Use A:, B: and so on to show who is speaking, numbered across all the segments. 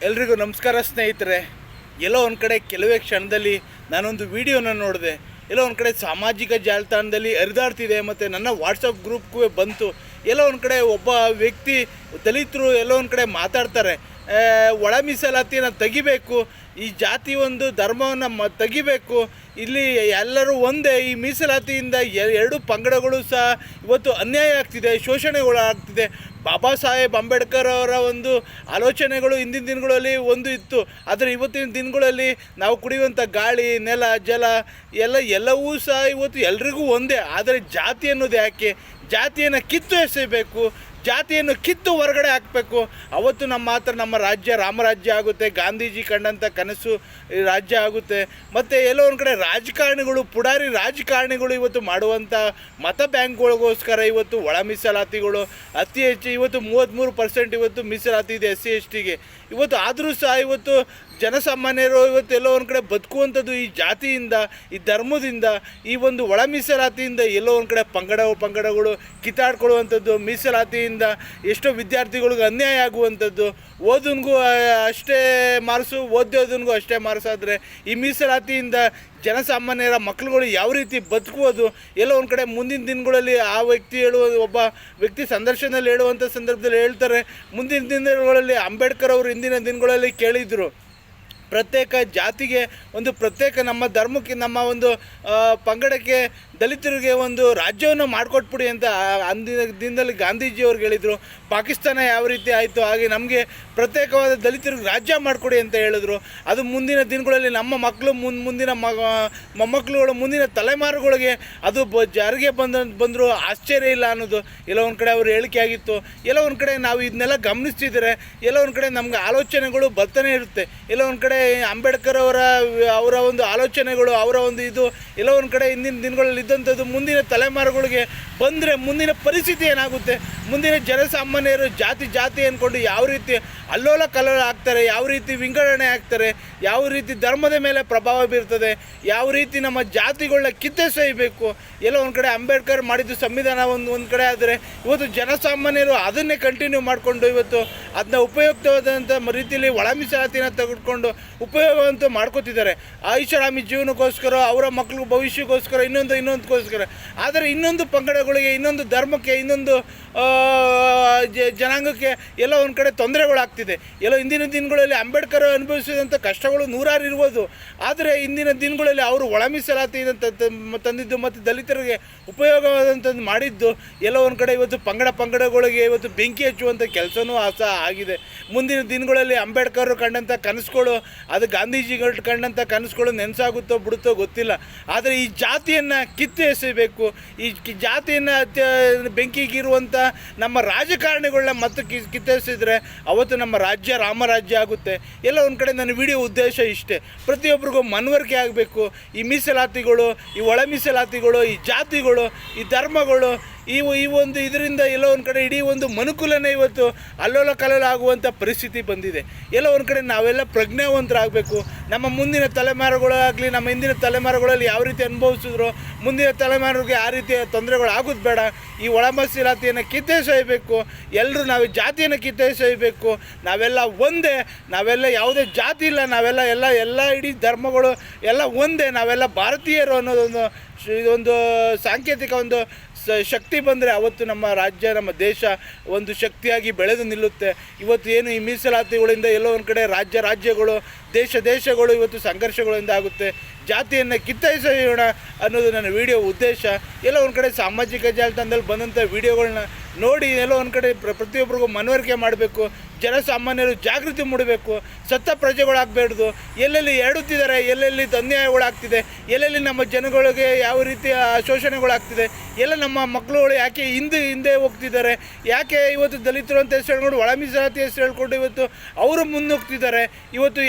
A: ಎಲ್ರಿಗೂ ನಮಸ್ಕಾರ ಸ್ನೇಹಿತರೆ. ಎಲ್ಲೋ ಒಂದು ಕಡೆ ಕೆಲವೇ ಕ್ಷಣದಲ್ಲಿ ನಾನೊಂದು ವಿಡಿಯೋನ ನೋಡಿದೆ. ಎಲ್ಲೋ ಒಂದು ಕಡೆ ಸಾಮಾಜಿಕ ಜಾಲತಾಣದಲ್ಲಿ ಹರಿದಾಡ್ತಿದೆ ಮತ್ತು ನನ್ನ ವಾಟ್ಸಪ್ ಗ್ರೂಪ್ಗೂ ಬಂತು. ಎಲ್ಲೋ ಒಂದು ಕಡೆ ಒಬ್ಬ ವ್ಯಕ್ತಿ ದಲಿತರು ಎಲ್ಲೋ ಒಂದು ಕಡೆ ಮಾತಾಡ್ತಾರೆ, ಒಳ ಮೀಸಲಾತಿಯನ್ನು ತೆಗಿಬೇಕು, ಈ ಜಾತಿ ಒಂದು ಧರ್ಮವನ್ನು ತೆಗಿಬೇಕು, ಇಲ್ಲಿ ಎಲ್ಲರೂ ಒಂದೇ, ಈ ಮೀಸಲಾತಿಯಿಂದ ಎರಡು ಪಂಗಡಗಳು ಸಹ ಇವತ್ತು ಅನ್ಯಾಯ ಆಗ್ತಿದೆ, ಶೋಷಣೆಗಳು ಆಗ್ತಿದೆ. ಬಾಬಾ ಸಾಹೇಬ್ ಅಂಬೇಡ್ಕರ್ ಅವರ ಒಂದು ಆಲೋಚನೆಗಳು ಹಿಂದಿನ ದಿನಗಳಲ್ಲಿ ಒಂದು ಇತ್ತು, ಆದರೆ ಇವತ್ತಿನ ದಿನಗಳಲ್ಲಿ ನಾವು ಕುಡಿಯುವಂಥ ಗಾಳಿ, ನೆಲ, ಜಲ ಎಲ್ಲವೂ ಸಹ ಇವತ್ತು ಎಲ್ರಿಗೂ ಒಂದೇ. ಆದರೆ ಜಾತಿ ಅನ್ನೋದು ಯಾಕೆ? ಜಾತಿಯನ್ನು ಕಿತ್ತು ಎಸೆಯಬೇಕು, ಜಾತಿಯನ್ನು ಕಿತ್ತು ಹೊರಗಡೆ ಹಾಕಬೇಕು. ಅವತ್ತು ನಮ್ಮ ರಾಜ್ಯ ರಾಮರಾಜ್ಯ ಆಗುತ್ತೆ, ಗಾಂಧೀಜಿ ಕಂಡಂಥ ಕನಸು ರಾಜ್ಯ ಆಗುತ್ತೆ. ಮತ್ತು ಎಲ್ಲೋ ಒಂದು ಕಡೆ ರಾಜಕಾರಣಿಗಳು, ಪುಡಾರಿ ರಾಜಕಾರಣಿಗಳು ಇವತ್ತು ಮಾಡುವಂಥ ಮತ ಬ್ಯಾಂಕ್ಗಳಿಗೋಸ್ಕರ ಇವತ್ತು ಒಳ ಮೀಸಲಾತಿಗಳು ಅತಿ ಹೆಚ್ಚು. ಇವತ್ತು 33% ಇವತ್ತು ಮೀಸಲಾತಿ ಇದೆ SC/STಗೆ. ಇವತ್ತು ಆದರೂ ಸಹ ಇವತ್ತು ಜನಸಾಮಾನ್ಯರು ಇವತ್ತು ಎಲ್ಲೋ ಒಂದು ಕಡೆ ಬದುಕುವಂಥದ್ದು ಈ ಜಾತಿಯಿಂದ, ಈ ಧರ್ಮದಿಂದ, ಈ ಒಂದು ಒಳ ಮೀಸಲಾತಿಯಿಂದ ಎಲ್ಲೋ ಒಂದು ಕಡೆ ಪಂಗಡಗಳು ಕಿತ್ತಾಡ್ಕೊಳ್ಳುವಂಥದ್ದು. ಮೀಸಲಾತಿಯಿಂದ ಎಷ್ಟೋ ವಿದ್ಯಾರ್ಥಿಗಳಿಗೆ ಅನ್ಯಾಯ ಆಗುವಂಥದ್ದು. ಓದೋನ್ಗೂ ಅಷ್ಟೇ ಮಾರ್ಕ್ಸು, ಓದೋದನ್ಗೂ ಅಷ್ಟೇ ಮಾರ್ಕ್ಸ್. ಆದರೆ ಈ ಮೀಸಲಾತಿಯಿಂದ ಜನಸಾಮಾನ್ಯರ ಮಕ್ಕಳುಗಳು ಯಾವ ರೀತಿ ಬದುಕುವುದು, ಎಲ್ಲೋ ಒಂದು ಕಡೆ ಮುಂದಿನ ದಿನಗಳಲ್ಲಿ ಆ ವ್ಯಕ್ತಿ ಒಬ್ಬ ವ್ಯಕ್ತಿ ಸಂದರ್ಶನದಲ್ಲಿ ಹೇಳುವಂಥ ಸಂದರ್ಭದಲ್ಲಿ ಹೇಳ್ತಾರೆ, ಮುಂದಿನ ದಿನಗಳಲ್ಲಿ ಅಂಬೇಡ್ಕರ್ ಅವರು ಹಿಂದಿನ ದಿನಗಳಲ್ಲಿ ಕೇಳಿದರು, ಪ್ರತ್ಯೇಕ ಜಾತಿಗೆ ಒಂದು ಪ್ರತ್ಯೇಕ, ನಮ್ಮ ಧರ್ಮಕ್ಕೆ, ನಮ್ಮ ಒಂದು ಪಂಗಡಕ್ಕೆ, ದಲಿತರಿಗೆ ಒಂದು ರಾಜ್ಯವನ್ನು ಮಾಡಿಕೊಟ್ಬಿಡಿ ಅಂತ ಅಂದಿನ ದಿನದಲ್ಲಿ ಗಾಂಧೀಜಿಯವ್ರಿಗೆ ಹೇಳಿದರು. ಪಾಕಿಸ್ತಾನ ಯಾವ ರೀತಿ ಆಯಿತು ಹಾಗೆ ನಮಗೆ ಪ್ರತ್ಯೇಕವಾದ ದಲಿತರಿಗೆ ರಾಜ್ಯ ಮಾಡಿಕೊಡಿ ಅಂತ ಹೇಳಿದ್ರು. ಅದು ಮುಂದಿನ ದಿನಗಳಲ್ಲಿ ನಮ್ಮ ಮಕ್ಕಳು ಮುಂದಿನ ಮೊಮ್ಮಕ್ಕಳುಗಳು, ಮುಂದಿನ ತಲೆಮಾರುಗಳಿಗೆ ಅದು ಜಾರಿಗೆ ಬಂದರೂ ಆಶ್ಚರ್ಯ ಇಲ್ಲ ಅನ್ನೋದು ಎಲ್ಲೋ ಒಂದು ಕಡೆ ಅವ್ರ ಹೇಳಿಕೆ ಆಗಿತ್ತು. ಎಲ್ಲೋ ಒಂದು ಕಡೆ ನಾವು ಇದನ್ನೆಲ್ಲ ಗಮನಿಸ್ತಿದ್ರೆ ಎಲ್ಲೋ ಒಂದು ಕಡೆ ನಮ್ಗೆ ಆಲೋಚನೆಗಳು ಬರ್ತಾನೆ ಇರುತ್ತೆ. ಎಲ್ಲೋ ಒಂದು ಕಡೆ ಅಂಬೇಡ್ಕರ್ ಅವರ ಒಂದು ಆಲೋಚನೆಗಳು, ಅವರ ಒಂದು ಇದು ಎಲ್ಲೋ ಒಂದು ಕಡೆ ಹಿಂದಿನ ದಿನಗಳಲ್ಲಿ ಇದ್ದಂಥದ್ದು ಮುಂದಿನ ತಲೆಮಾರುಗಳಿಗೆ ಬಂದರೆ ಮುಂದಿನ ಪರಿಸ್ಥಿತಿ ಏನಾಗುತ್ತೆ, ಮುಂದಿನ ಜನಸಾಮಾನ್ಯರು ಜಾತಿ ಅಂದ್ಕೊಂಡು ಯಾವ ರೀತಿ ಅಲ್ಲೋಲ ಕಲ್ಲೋಲ ಆಗ್ತಾರೆ, ಯಾವ ರೀತಿ ವಿಂಗಡಣೆ ಆಗ್ತಾರೆ, ಯಾವ ರೀತಿ ಧರ್ಮದ ಮೇಲೆ ಪ್ರಭಾವ ಬೀರ್ತದೆ, ಯಾವ ರೀತಿ ನಮ್ಮ ಜಾತಿಗಳನ್ನ ಕಿತ್ತೆಸೆಯಬೇಕು. ಎಲ್ಲೋ ಒಂದು ಕಡೆ ಅಂಬೇಡ್ಕರ್ ಮಾಡಿದ್ದು ಸಂವಿಧಾನ ಒಂದು ಕಡೆ ಆದರೆ ಇವತ್ತು ಜನಸಾಮಾನ್ಯರು ಅದನ್ನೇ ಕಂಟಿನ್ಯೂ ಮಾಡಿಕೊಂಡು ಇವತ್ತು ಅದನ್ನ ಉಪಯುಕ್ತವಾದಂಥ ರೀತಿಯಲ್ಲಿ ಒಳ ಮೀಸಲಾತಿನ ತೆಗೆದುಕೊಂಡು ಉಪಯೋಗವಂತೂ ಮಾಡ್ಕೋತಿದ್ದಾರೆ. ಐಷಾರಾಮಿ ಜೀವನಕ್ಕೋಸ್ಕರ, ಅವರ ಮಕ್ಕಳ ಭವಿಷ್ಯಕ್ಕೋಸ್ಕರ, ಇನ್ನೊಂದಕ್ಕೋಸ್ಕರ. ಆದರೆ ಇನ್ನೊಂದು ಪಂಗಡಗಳಿಗೆ, ಇನ್ನೊಂದು ಧರ್ಮಕ್ಕೆ, ಇನ್ನೊಂದು ಜನಾಂಗಕ್ಕೆ ಎಲ್ಲ ಒಂದು ಕಡೆ ತೊಂದರೆಗಳಾಗ್ತಿದೆ. ಎಲ್ಲೋ ಹಿಂದಿನ ದಿನಗಳಲ್ಲಿ ಅಂಬೇಡ್ಕರ್ ಅನುಭವಿಸಿದಂಥ ಕಷ್ಟಗಳು ನೂರಾರು ಇರ್ಬೋದು, ಆದರೆ ಇಂದಿನ ದಿನಗಳಲ್ಲಿ ಅವರು ಒಳ ಮೀಸಲಾತಿ ತಂದಿದ್ದು ಮತ್ತು ದಲಿತರಿಗೆ ಉಪಯೋಗವಾದಂಥದ್ದು ಮಾಡಿದ್ದು ಎಲ್ಲೋ ಒಂದು ಕಡೆ ಇವತ್ತು ಪಂಗಡಗಳಿಗೆ ಇವತ್ತು ಬೆಂಕಿ ಹಚ್ಚುವಂಥ ಕೆಲಸನೂ ಸಹ ಆಗಿದೆ. ಮುಂದಿನ ದಿನಗಳಲ್ಲಿ ಅಂಬೇಡ್ಕರ್ ಕಂಡಂಥ ಕನಸುಗಳು, ಅದು ಗಾಂಧೀಜಿಗಳು ಕಂಡಂಥ ಕನಸುಗಳು ನೆನಸಾಗುತ್ತೋ ಬಿಡುತ್ತೋ ಗೊತ್ತಿಲ್ಲ. ಆದರೆ ಈ ಜಾತಿಯನ್ನು ಕಿತ್ತು ಎಸೆಯಬೇಕು, ಈ ಜಾತಿಯನ್ನು ಬೆಂಕಿಗಿರುವಂಥ ನಮ್ಮ ರಾಜಕಾರಣಿಗಳನ್ನ ಮತ್ತೆ ಕಿತ್ತೆಸಿದ್ರೆ ಅವತ್ತು ನಮ್ಮ ರಾಜ್ಯ ರಾಮರಾಜ್ಯ ಆಗುತ್ತೆ. ಎಲ್ಲ ಒಂದು ಕಡೆ ನನ್ನ ವಿಡಿಯೋ ಉದ್ದೇಶ ಇಷ್ಟೇ, ಪ್ರತಿಯೊಬ್ಬರಿಗೂ ಮನವರಿಕೆ ಆಗಬೇಕು. ಈ ಮೀಸಲಾತಿಗಳು, ಈ ಒಳ ಮೀಸಲಾತಿಗಳು, ಈ ಜಾತಿಗಳು, ಈ ಧರ್ಮಗಳು, ಈ ಒಂದು ಇದರಿಂದ ಎಲ್ಲೋ ಒಂದು ಕಡೆ ಇಡೀ ಒಂದು ಮನುಕುಲನೇ ಇವತ್ತು ಅಲ್ಲೋಲ ಕಲ್ಲೋಲ ಆಗುವಂಥ ಪರಿಸ್ಥಿತಿ ಬಂದಿದೆ. ಎಲ್ಲೋ ಒಂದು ಕಡೆ ನಾವೆಲ್ಲ ಪ್ರಜ್ಞಾವಂತರಾಗಬೇಕು. ನಮ್ಮ ಮುಂದಿನ ತಲೆಮಾರುಗಳಾಗಲಿ, ನಮ್ಮ ಹಿಂದಿನ ತಲೆಮಾರುಗಳಲ್ಲಿ ಯಾವ ರೀತಿ ಅನುಭವಿಸಿದ್ರು, ಮುಂದಿನ ತಲೆಮಾರಿಗೆ ಆ ರೀತಿಯ ತೊಂದರೆಗಳು ಆಗೋದು ಬೇಡ. ಈ ಒಳ ಮೀಸಲಾತಿಯನ್ನು ಕಿತ್ತೆಸೆಯಬೇಕು. ಎಲ್ಲರೂ ನಾವು ಜಾತಿಯನ್ನು ಕಿತ್ತೆಸೆಯಬೇಕು. ನಾವೆಲ್ಲ ಒಂದೇ, ನಾವೆಲ್ಲ ಯಾವುದೇ ಜಾತಿ ಇಲ್ಲ, ನಾವೆಲ್ಲ ಎಲ್ಲ ಇಡೀ ಧರ್ಮಗಳು ಎಲ್ಲ ಒಂದೇ, ನಾವೆಲ್ಲ ಭಾರತೀಯರು ಅನ್ನೋದೊಂದು ಇದೊಂದು ಸಾಂಕೇತಿಕ ಒಂದು ಶಕ್ತಿ ಬಂದರೆ ಅವತ್ತು ನಮ್ಮ ರಾಜ್ಯ, ನಮ್ಮ ದೇಶ ಒಂದು ಶಕ್ತಿಯಾಗಿ ಬೆಳೆದು ನಿಲ್ಲುತ್ತೆ. ಇವತ್ತು ಏನು ಈ ಮೀಸಲಾತಿಗಳಿಂದ ಎಲ್ಲೋ ಒಂದು ಕಡೆ ರಾಜ್ಯಗಳು, ದೇಶಗಳು ಇವತ್ತು ಸಂಘರ್ಷಗಳಿಂದ ಆಗುತ್ತೆ. ಜಾತಿಯನ್ನು ಕಿತ್ತೈಸೋಣ ಅನ್ನೋದು ನನ್ನ ವಿಡಿಯೋ ಉದ್ದೇಶ. ಎಲ್ಲೋ ಒಂದು ಕಡೆ ಸಾಮಾಜಿಕ ಜಾಲತಾಣದಲ್ಲಿ ಬಂದಂಥ ವಿಡಿಯೋಗಳನ್ನ ನೋಡಿ ಎಲ್ಲೋ ಒಂದು ಕಡೆ ಪ್ರತಿಯೊಬ್ಬರಿಗೂ ಮನವರಿಕೆ ಮಾಡಬೇಕು. ಜನಸಾಮಾನ್ಯರು ಜಾಗೃತಿ ಮೂಡಬೇಕು. ಸತ್ತ ಪ್ರಜೆಗಳಾಗಬೇಡ್ದು. ಎಲ್ಲೆಲ್ಲಿ ಎಡುತ್ತಿದ್ದಾರೆ, ಎಲ್ಲೆಲ್ಲಿ ಅನ್ಯಾಯಗಳಾಗ್ತಿದೆ, ಎಲ್ಲೆಲ್ಲಿ ನಮ್ಮ ಜನಗಳಿಗೆ ಯಾವ ರೀತಿಯ ಶೋಷಣೆಗಳಾಗ್ತಿದೆ, ಎಲ್ಲ ನಮ್ಮ ಮಕ್ಕಳುಗಳು ಯಾಕೆ ಹಿಂದೆ ಹೋಗ್ತಿದ್ದಾರೆ, ಯಾಕೆ ಇವತ್ತು ದಲಿತರು ಅಂತ ಹೆಸರು ಹೇಳ್ಕೊಂಡು ಒಳ ಮೀಸಲಾತಿ ಹೆಸರು ಹೇಳ್ಕೊಂಡು ಇವತ್ತು ಅವರು ಮುನ್ನೋಗ್ತಿದ್ದಾರೆ, ಇವತ್ತು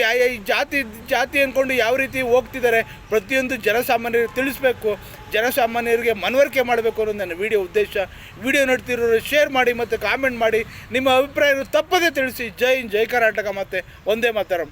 A: ಜಾತಿ ಅಂದ್ಕೊಂಡು ಯಾವ ರೀತಿ ಹೋಗ್ತಿದ್ದಾರೆ, ಪ್ರತಿಯೊಂದು ಜನಸಾಮಾನ್ಯರಿಗೆ ತಿಳಿಸ್ಬೇಕು, ಜನಸಾಮಾನ್ಯರಿಗೆ ಮನವರಿಕೆ ಮಾಡಬೇಕು ಅನ್ನೋದು ನನ್ನ ವಿಡಿಯೋ ಉದ್ದೇಶ. ವಿಡಿಯೋ ನೋಡ್ತಿರೋರು ಶೇರ್ ಮಾಡಿ ಮತ್ತು ಕಾಮೆಂಟ್ ಮಾಡಿ, ನಿಮ್ಮ ಅಭಿಪ್ರಾಯಗಳು ತಪ್ಪದೇ ತಿಳಿಸಿ. ಜೈ ಹಿಂದ್, ಜೈ ಕರ್ನಾಟಕ, ಮತ್ತು ಒಂದೇ ಮಾತರಂ.